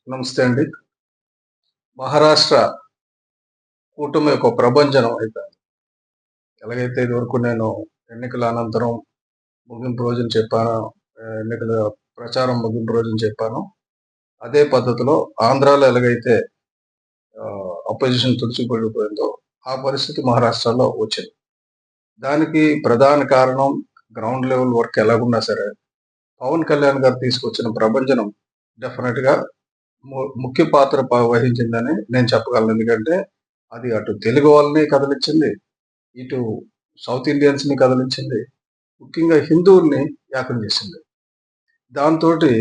నమస్తే అండి. మహారాష్ట్ర కూటమి యొక్క ప్రభంజనం అయిపోయింది. ఎలాగైతే ఇదివరకు నేను ఎన్నికల అనంతరం ముగింపు రోజున చెప్పానో, ఎన్నికల ప్రచారం ముగింపు రోజున చెప్పానో, అదే పద్ధతిలో ఆంధ్రాలో ఎలాగైతే అపోజిషన్ తుడిచిపెట్టుకుపోయిందో, ఆ పరిస్థితి మహారాష్ట్రలో వచ్చింది. దానికి ప్రధాన కారణం గ్రౌండ్ లెవెల్ వర్క్ ఎలాగున్నా సరే, పవన్ కళ్యాణ్ గారు తీసుకొచ్చిన ప్రభంజనం డెఫినెట్‌గా ముఖ్య పాత్ర వహించిందని నేను చెప్పగలను. ఎందుకంటే అది అటు తెలుగు వాళ్ళని కదిలించింది, ఇటు సౌత్ ఇండియన్స్‌ని కదిలించింది, ముఖ్యంగా హిందువుల్ని ఏకం చేసింది. దాంతోటి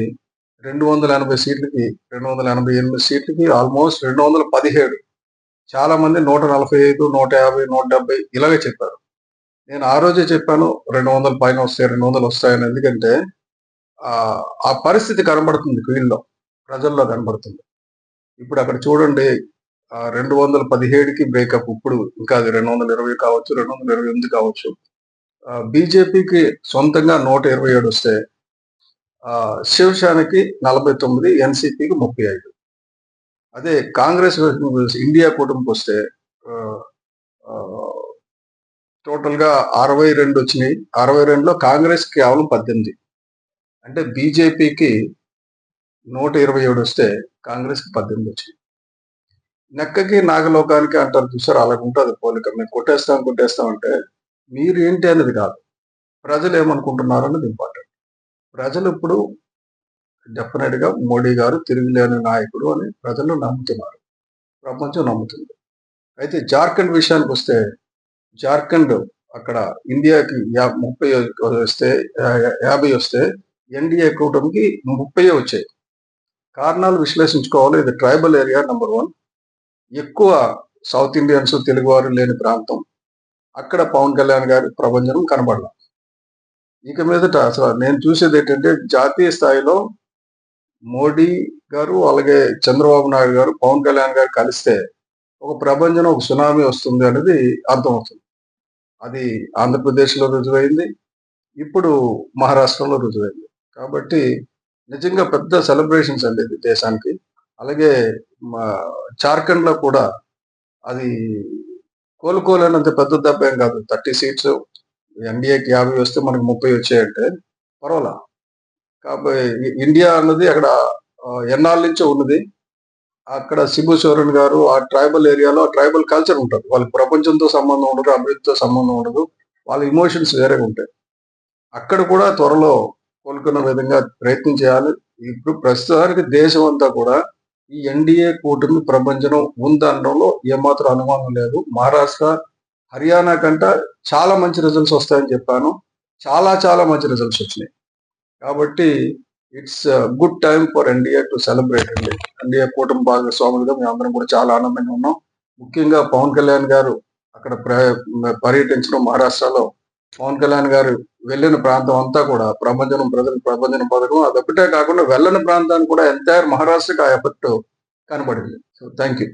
280 సీట్లకి 288 సీట్లకి ఆల్మోస్ట్ 217 చాలా మంది 145, 150, 170 ఇలాగే చెప్పారు. నేను ఆ రోజే చెప్పాను 200 పైన వస్తాయి, 200 వస్తాయని. ఎందుకంటే ఆ పరిస్థితి కనబడుతుంది ఫీల్డ్‌లో, ప్రజల్లో కనబడుతుంది. ఇప్పుడు అక్కడ చూడండి 217కి బ్రేకప్. ఇప్పుడు ఇంకా అది 220 కావచ్చు, 228 కావచ్చు. బీజేపీకి సొంతంగా 127 వస్తే, శివసేనకి 49, ఎన్సీపీకి 35. అదే కాంగ్రెస్ ఇండియా కూటమికి వస్తే టోటల్‌గా 62 వచ్చినాయి. 62లో కాంగ్రెస్ కేవలం 18. అంటే బీజేపీకి 127 వస్తే కాంగ్రెస్‌కి 18 వచ్చినాయి. నెక్కకి నాగలోకానికి అంటారు చూసారు, అలాగుంటది పోలిక. మేము కొట్టేస్తాం అంటే మీరు ఏంటి అనేది కాదు, ప్రజలు ఏమనుకుంటున్నారు అన్నది ఇంపార్టెంట్. ప్రజలు ఇప్పుడు డెఫినెట్ గా మోడీ గారు తిరుగులేని నాయకుడు అని ప్రజలు నమ్ముతున్నారు, ప్రపంచం నమ్ముతుంది. అయితే జార్ఖండ్ విషయానికి వస్తే, జార్ఖండ్ అక్కడ ఇండియాకి 30 వస్తే 50 వస్తే ఎన్డీఏ కూటమికి 30 వచ్చాయి. కారణాలు విశ్లేషించుకోవాలి. ఇది ట్రైబల్ ఏరియా నెంబర్ 1. ఎక్కువ సౌత్ ఇండియన్స్, తెలుగువారు లేని ప్రాంతం. అక్కడ పవన్ కళ్యాణ్ గారి ప్రభంజనం కనబడలా. ఇక మీదట అసలు నేను చూసేది ఏంటంటే, జాతీయ స్థాయిలో మోడీ గారు, అలాగే చంద్రబాబు నాయుడు గారు, పవన్ కళ్యాణ్ గారు కలిస్తే ఒక ప్రభంజనం, ఒక సునామీ వస్తుంది అనేది అర్థమవుతుంది. అది ఆంధ్రప్రదేశ్‌లో రుజువైంది. ఇప్పుడు మహారాష్ట్రలో రుజువైంది. కాబట్టి నిజంగా పెద్ద సెలబ్రేషన్స్ అండి ఇది దేశానికి. అలాగే మా జార్ఖండ్‌లో కూడా అది కోలుకోలేనంత పెద్ద దెబ్బ ఏం కాదు. 30 సీట్స్ ఎన్డీఏకి 50 వస్తే మనకు 30 వచ్చాయంటే పర్వాలా. ఇండియా అన్నది అక్కడ ఎన్నాళ్ళ నుంచో ఉన్నది. అక్కడ శిబు సోరెన్ గారు ఆ ట్రైబల్ ఏరియాలో ట్రైబల్ కల్చర్ ఉంటది. వాళ్ళకి ప్రపంచంతో సంబంధం ఉండదు, అభివృద్ధితో సంబంధం ఉండదు. వాళ్ళ ఎమోషన్స్ వేరేగా ఉంటాయి. అక్కడ కూడా త్వరలో కోలుకునే విధంగా ప్రయత్నం చేయాలి. ఇప్పుడు ప్రస్తుతానికి దేశం అంతా కూడా ఈ ఎన్డీఏ కూటమి ప్రభంజనం ఉందనడంలో ఏమాత్రం అనుమానం లేదు. మహారాష్ట్ర, హర్యానా కంట చాలా మంచి రిజల్ట్స్ వస్తాయని చెప్పాను. చాలా చాలా మంచి రిజల్ట్స్ వచ్చినాయి. కాబట్టి it's good time for NDA to celebrate అండి. ఎన్డీఏ కూటమి భాగస్వాములుగా మేమందరం కూడా చాలా ఆనందంగా ఉన్నాం. ముఖ్యంగా పవన్ కళ్యాణ్ గారు అక్కడ పర్యటించడం, మహారాష్ట్రలో పవన్ కళ్యాణ్ గారు వెళ్ళిన ప్రాంతం అంతా కూడా ప్రజలకు ప్రభంజనం పథకం. అదొక్కటే కాకుండా వెళ్ళని ప్రాంతానికి కూడా ఎంటైర్ మహారాష్ట్రకి ఆ ఎఫెక్ట్ కనబడింది. So thank you.